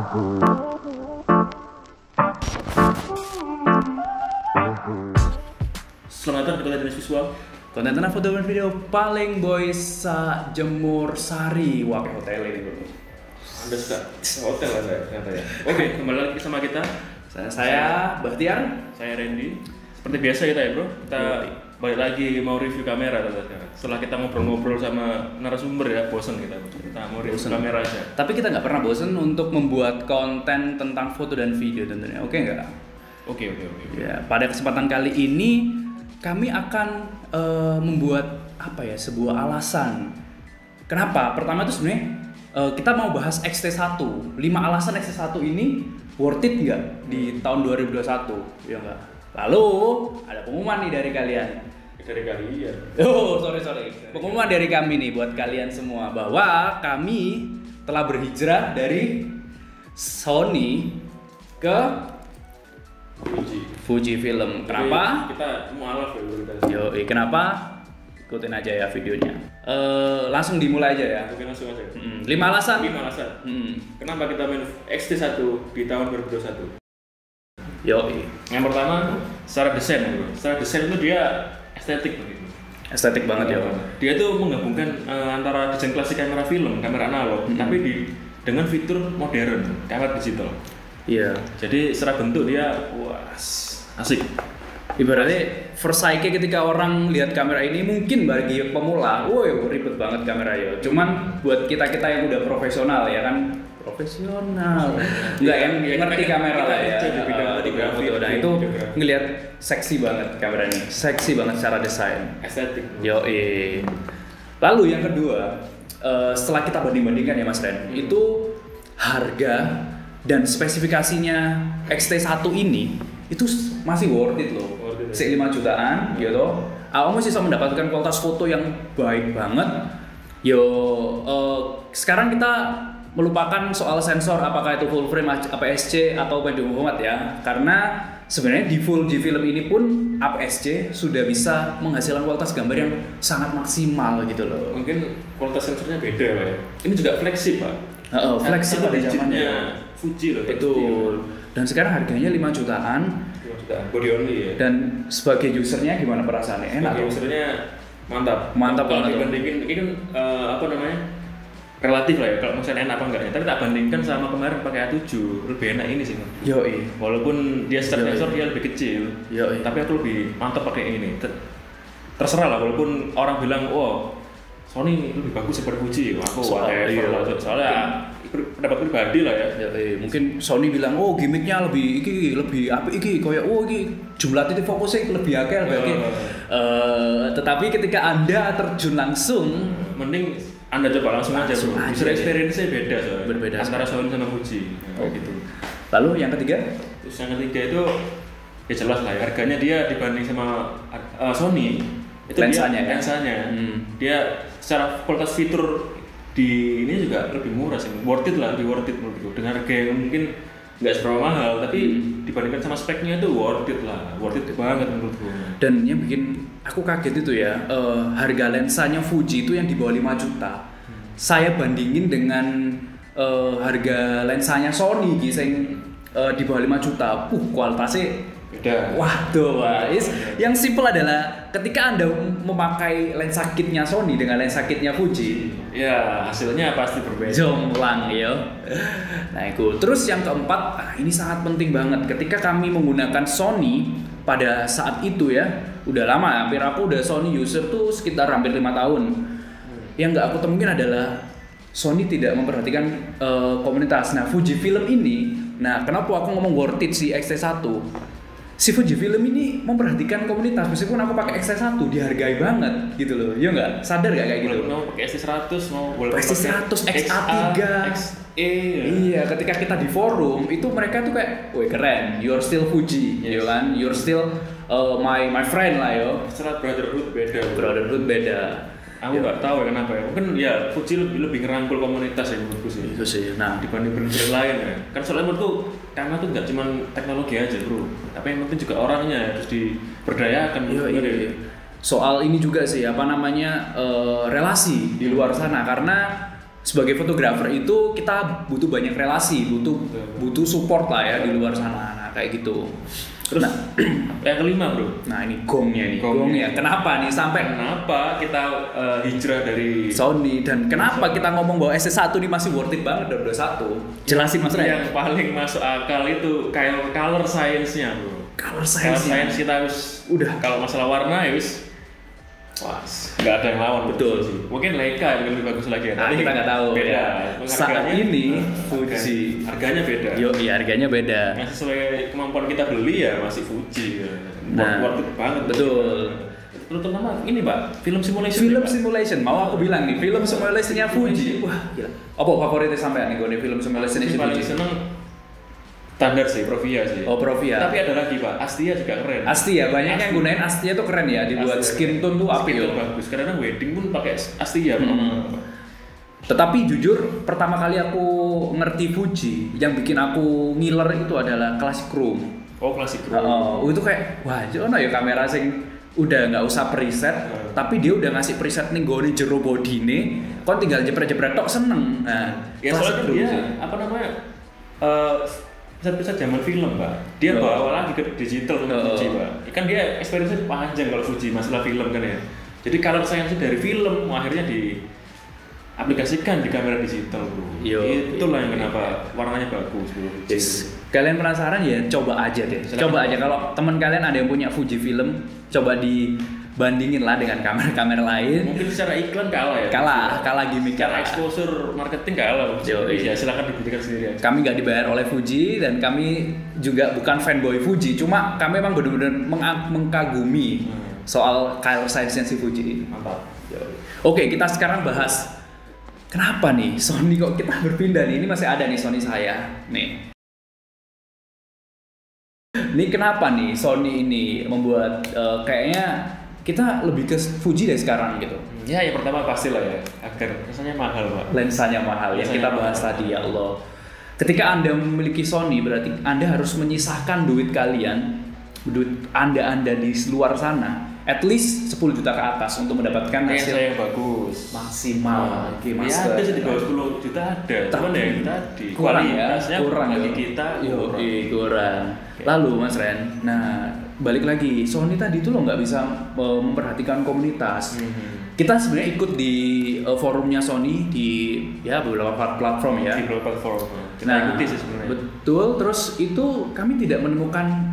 Selamat datang di Konten Jenis Visual. Konten foto dan video paling boys sa Jemur Sari. Wah, kayak hotel ini bro. Anda suka hotel Anda ternyata ya. Oke, kembali lagi sama kita. Saya Bahtiar. Saya Randy. Seperti biasa kita ya bro, kita balik lagi mau review kamera ternyata. Setelah kita ngobrol-ngobrol sama narasumber ya, bosen kita mau review kamera aja. Tapi kita nggak pernah bosen untuk membuat konten tentang foto dan video tentunya. Oke nggak? Oke. Ya, pada kesempatan kali ini kami akan membuat sebuah alasan. Kenapa? Pertama itu sebenarnya kita mau bahas XT1. 5 alasan XT1 ini worth it nggak di tahun 2021? Ya nggak? Lalu ada pengumuman nih dari kalian. Dari kalian. Oh, sorry. Pengumuman dari kami nih buat kalian semua bahwa kami telah berhijrah dari Sony ke Fuji Film. Kenapa? Kita mualaf ya kita. Kenapa? Ikutin aja ya videonya. Langsung dimulai aja ya. Oke, langsung aja. 5 alasan. 5 alasan. Kenapa kita main XT1 di tahun 2021? Yang pertama, secara desain. Secara desain itu dia estetik begitu. Estetik banget ya. Dia tuh menggabungkan antara desain klasik kamera film, kamera analog, tapi dengan fitur modern, kamera digital. Iya. Jadi secara bentuk dia asik. Ibaratnya first sight ketika orang lihat kamera ini mungkin bagi pemula, woi ribet banget kamera ya. Cuman buat kita yang udah profesional ya kan, nggak yang ngerti kamera lah ya. Di foto, nah itu ngelihat seksi banget kamera ini, seksi banget secara desain. Estetik. Lalu yang kedua, setelah kita banding-bandingkan ya Mas Ren, itu harga dan spesifikasinya XT1 ini itu masih worth it loh. 5 jutaan gitu. Kamu bisa mendapatkan kualitas foto yang baik banget. Sekarang kita melupakan soal sensor apakah itu full frame APS-C atau medium format ya. Karena sebenarnya di Fuji Film ini pun APS-C sudah bisa menghasilkan kualitas gambar yang sangat maksimal gitu loh. Mungkin kualitas sensornya beda Pak ya. Ini juga fleksibel Pak. Fleksibel pada zamannya Fuji loh. Betul. Dan sekarang harganya 5 jutaan. Body only ya. Dan sebagai usernya gimana perasaannya? Enak. Sebagai usernya mantap. Mantap kalau banget. Dibandingin ini kan relatif lah ya kalau misalnya enak apa enggaknya. Tapi tak bandingkan sama kemarin pakai A7 lebih enak ini sih. Walaupun dia secara sensor dia lebih kecil. Tapi aku lebih mantap pakai ini. Terserah lah walaupun orang bilang Sony lebih bagus daripada Fuji. Aku soalnya pendapat pribadi lah ya. Mungkin Sony bilang gimmicknya lebih apik iki kayak iki jumlah titik fokusnya lebih akeh. Tetapi ketika Anda terjun langsung, mending Anda coba langsung aja bro. User experience-nya beda soalnya. Berbeda antara Sony sama Fuji. Gitu. Lalu yang ketiga? Terus yang ketiga itu ya jelas lah ya, harganya dia dibanding sama Sony itu lensanya. Dia secara kualitas fitur di ini juga lebih murah sih, worth it menurutku. Dengan harga yang mungkin nggak seberapa mahal, tapi dibandingkan sama speknya itu worth it banget menurutku. Dan yang bikin aku kaget itu ya, harga lensanya Fuji itu yang di bawah 5 juta. Saya bandingin dengan harga lensanya Sony yang di bawah 5 juta. Kualitasnya beda. Yang simple adalah ketika Anda memakai lensa kitnya Sony dengan lensa kitnya Fuji, ya hasilnya pasti berbeda. Jomplang ya. Nah itu. Terus yang keempat, ini sangat penting banget. Ketika kami menggunakan Sony pada saat itu ya, udah lama. Hampir aku udah Sony user tuh sekitar hampir 5 tahun. Yang nggak aku temuin adalah Sony tidak memperhatikan komunitas. Nah Fuji Film ini, kenapa aku ngomong worth it si XT1? Si Fuji Film ini memperhatikan komunitas, meskipun aku pakai XT1 dihargai banget gitu loh. Ya enggak? Sadar enggak kayak gitu? Mau pakai XT100, mau boleh pakai XT100, XA3, XE. Iya, ketika kita di forum itu mereka tuh kayak, "Woi keren, you're still Fuji." Ya kan? You're still my friend lah yo. Secara brotherhood beda. Aku nggak tahu ya kenapa ya. Mungkin ya Fuji lebih ngerangkul komunitas ya menurutku sih. Itu sih. Nah, dibanding brand lain ya. Kan soalnya menurutku karena tuh nggak cuma teknologi aja bro, tapi yang penting juga orangnya harus diberdayakan. Soal ini juga sih relasi di luar sana karena sebagai fotografer itu kita butuh banyak relasi, butuh support lah ya di luar sana, nah kayak gitu. Terus yang kelima bro, nah ini gongnya. Kenapa kita hijrah dari Sony dan kenapa kita ngomong bahwa SS1 ini masih worth it banget dari 21? Jelasin Mas Ren. Yang paling masuk akal itu kayak color science-nya bro. Color science kita udah kalau masalah warna ya wah, nggak ada yang lawan. Betul sih. Mungkin Leica yang lebih bagus lagi ya. Nah, kita nggak tahu. Beda. Ya. Saat ini Fuji. Harganya beda. Iya harganya beda. Yang sesuai kemampuan kita beli ya masih Fuji. Nah, worth it banget. Betul. Terutama ini Pak, film simulation. Simulation. Mau aku bilang nih, film simulationnya Fuji. Wah, gila. Apa favoritnya sampean nih gue film simulation ini? Paling seneng standar sih, Provia sih. Oh, Provia. Tapi ada lagi Pak, Astia juga keren. Astia, banyak yang gunain Astia tuh keren ya, dibuat skin tone tuh apik tuh bagus. Karena wedding pun pakai Astia. Tetapi jujur, pertama kali aku ngerti Fuji, yang bikin aku ngiler itu adalah Classic Chrome. Oh, Classic Chrome. Itu kayak, wah, jono ya kamera sing udah nggak usah preset, tapi dia udah ngasih preset nih gue jero bodine, kon tinggal jepret-jepret tok seneng. Nah, ya soalnya dia apa namanya? Bisa zaman film Pak, dia bawa lagi ke digital untuk Fuji Pak. Kan dia experience panjang kalau Fuji masalah film kan ya. Jadi color science dari film akhirnya diaplikasikan di kamera digital bro. Itulah yang kenapa warnanya bagus bro. Yes. Kalian penasaran ya? Coba aja deh. Coba aja kalau teman kalian ada yang punya Fuji film, coba dibandingin lah dengan kamera-kamera lain. Mungkin secara iklan kalah ya. Kalah gimmick. Secara exposure marketing kalah. Ya silakan dibuktikan sendiri aja. Kami nggak dibayar oleh Fuji dan kami juga bukan fanboy Fuji. Cuma kami memang benar-benar mengagumi soal color science-nya si Fuji. Mantap. Oke, kita sekarang bahas kenapa nih Sony kok kita berpindah nih. Ini masih ada nih Sony saya nih. Ini kenapa nih Sony ini membuat kayaknya kita lebih ke Fuji dari sekarang gitu. Ya, yang pertama pastilah ya, agar lensanya mahal Pak. Lensanya mahal yang kita bahas tadi ya Allah. Ketika Anda memiliki Sony berarti Anda harus menyisahkan duit Anda di luar sana at least 10 juta ke atas untuk mendapatkan hasil yang bagus maksimal. Ya ada sih di bawah 10 juta ada. Cuman ya tadi kualitasnya kurang bagi kita kurang. Lalu Mas Ren, nah balik lagi Sony tadi tuh lo nggak bisa memperhatikan komunitas. Kita sebenarnya ikut di forumnya Sony di beberapa platform ya. Di beberapa platform. Kita ikuti sih sebenarnya. Betul. Terus itu kami tidak menemukan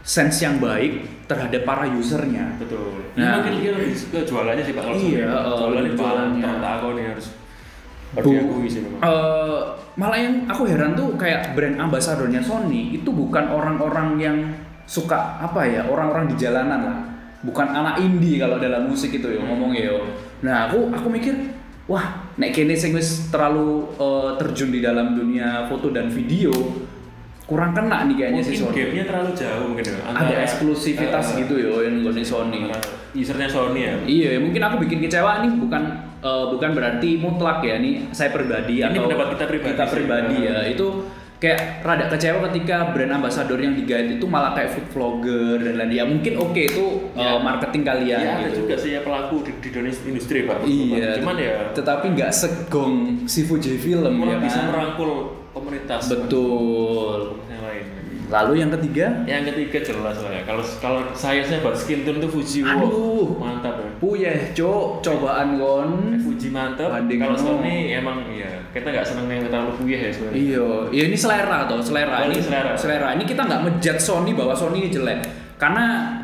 sense yang baik terhadap para usernya. Betul. Nah, mungkin dia lebih ke jualannya sih Pak. Jualannya. Aku nih harus diakui sih memang. Malah yang aku heran tuh kayak brand ambasadornya Sony itu bukan orang-orang yang suka orang-orang di jalanan lah, bukan anak indie kalau dalam musik itu ya ngomongnya yo. Nah aku mikir wah nek kene sing wis terlalu terjun di dalam dunia foto dan video kurang kena nih kayaknya si Sony. Game-nya terlalu jauh mungkin ya. Ada eksklusivitas gitu yo yang nggone Sony. Usernya Sony ya. Iya, mungkin aku bikin kecewa nih bukan berarti mutlak ya, nih saya pribadi ini atau pendapat kita pribadi ya. Itu kayak rada kecewa ketika brand ambassador yang di-guide itu malah kayak food vlogger dan lain-lain. Ya mungkin itu marketing kalian ya, gitu. Ada juga sih ya pelaku di industri Pak. Iya. Cuman ya tetapi nggak segong si Fuji Film ya bisa merangkul komunitas. Betul. Yang lain. Lalu yang ketiga? Yang ketiga jelas lah ya. Kalau saya buat skin tone itu Fuji. Aduh, mantap ya. Puyeh, cobaan kon. Fuji mantap. Kalau Sony emang kita nggak seneng yang terlalu puyeh ya sebenarnya. Iya, ini selera toh, selera. Ini kita nggak ngejudge Sony bahwa Sony ini jelek. Karena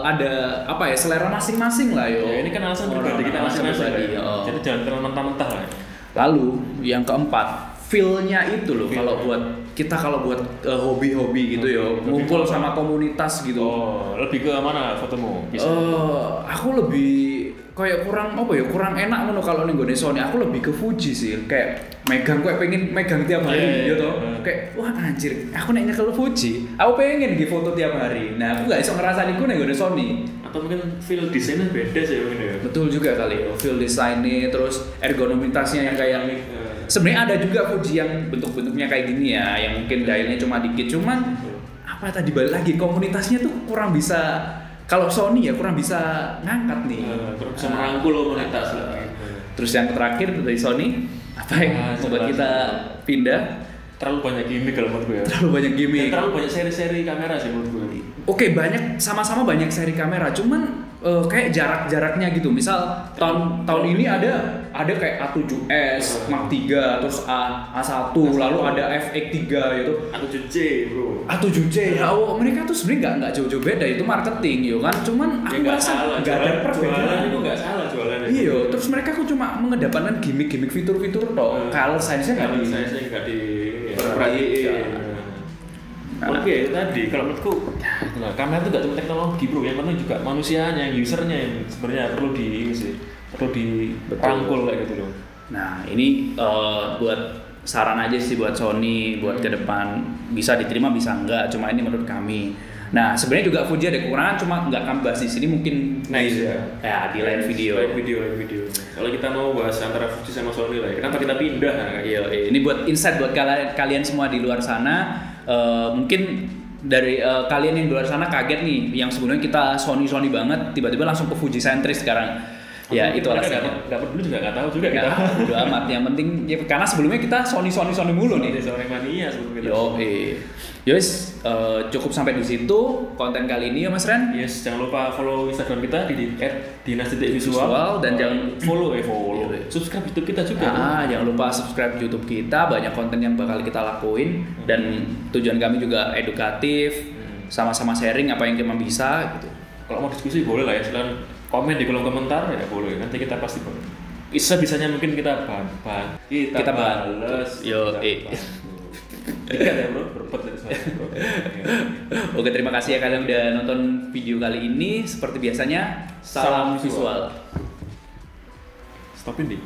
ada selera masing-masing lah yo. Ya, ini kan alasan pribadi kita masing-masing. Jadi jangan terlalu mentah-mentah lah. Lalu yang keempat, feel-nya itu loh kalau buat hobi-hobi gitu ya, ngumpul sama komunitas gitu. Oh, lebih ke mana fotomu? Aku lebih kayak kurang enak ngono kalau ning gone Sony. Aku lebih ke Fuji sih, kayak pengen megang tiap hari gitu. Kayak wah anjir, aku nek nyekel Fuji, aku pengen nggih foto tiap hari. Nah, aku gak iso ngerasani ku ning gone Sony. Atau mungkin feel desainnya beda sih mungkin ya. Betul juga kali ya, feel desainnya terus ergonomitasnya yang kayak sebenarnya ada juga Fuji yang bentuk-bentuknya kayak gini ya, yang mungkin dialnya cuma dikit, cuman tadi balik lagi komunitasnya tuh kurang bisa. Kalau Sony ya kurang bisa ngangkat nih. Kurang bisa merangkul komunitas lah. Terus yang terakhir dari Sony, apa yang membuat kita pindah? Terlalu banyak gimmick kalau menurut gue ya. Terlalu banyak gimmick. Terlalu banyak seri-seri kamera sih menurut gue. Oke, banyak sama-sama banyak seri kamera, cuman kayak jarak-jaraknya gitu. Misal tahun ini ada kayak A7S, Mark 3, terus A1, lalu ada FX3 gitu. A7C, bro. A7C, ya mereka tuh sebenarnya nggak jauh-jauh beda, itu marketing, yo kan. Cuman aku merasa nggak ada perbedaan. Itu nggak salah jualannya. Iya, terus mereka kok cuma mengedepankan gimmick-gimmick fitur-fitur toh. Color size-nya nggak diperhatiin. Oke, itu tadi kalau menurutku ya, kamera itu gak cuma teknologi bro, yang penting juga manusianya, yang usernya yang sebenarnya perlu dirangkul kayak gitu loh. Nah ini buat saran aja sih buat Sony, buat ke depan bisa diterima bisa enggak, cuma ini menurut kami. Nah sebenarnya juga Fuji ada kekurangan, cuma nggak kami bahas di sini, mungkin di lain video. Kalau kita mau bahas antara Fuji sama Sony lah, kenapa kita pindah? Iya, ini buat insight buat kalian semua di luar sana. Mungkin dari kalian yang di luar sana kaget nih, yang sebelumnya kita Sony banget, tiba-tiba langsung ke Fuji sentris sekarang. Ya itu alasannya. Gak peduli juga, gak tahu juga kita. Udah amat. Yang penting ya, karena sebelumnya kita Sony mulu nih. Sony mania sebelum kita. Yos, cukup sampai di situ konten kali ini ya Mas Ren. Yes, jangan lupa follow Instagram kita di @dinas.visual dan jangan follow. Subscribe YouTube kita juga. Jangan lupa subscribe YouTube kita, banyak konten yang bakal kita lakuin dan tujuan kami juga edukatif, sama-sama sharing apa yang kita bisa gitu. Kalau mau diskusi boleh lah ya, silakan komen di kolom komentar ya boleh. Nanti kita pasti bisa-bisanya mungkin kita balas. Tiga ya bro, berempat dari saya bro. Oke, terima kasih ya kalian udah nonton video kali ini. Seperti biasanya, salam visual. Stopin deh.